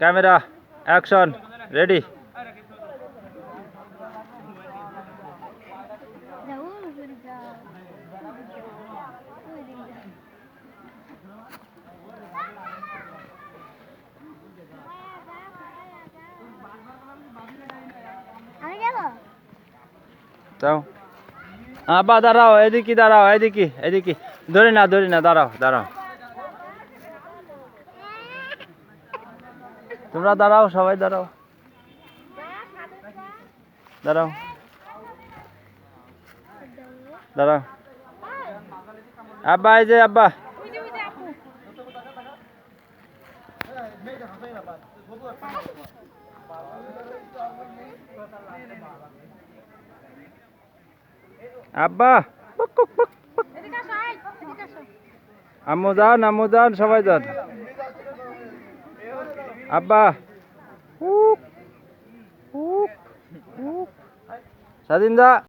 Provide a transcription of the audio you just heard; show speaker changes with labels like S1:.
S1: Camera action ready. যাও আব্বা দাঁড়াও, এদিকে দাঁড়াও, এদিকে এদিকে, ধরি না দাঁড়াও দাঁড়াও, তোমরা দাঁড়াও, সবাই দাঁড়াও দাঁড়াও দাঁড়াও। আব্বা এই যে আব্বা, আব্বা আম্মু যান সবাই যান। আব্বা স্বাধীন দা।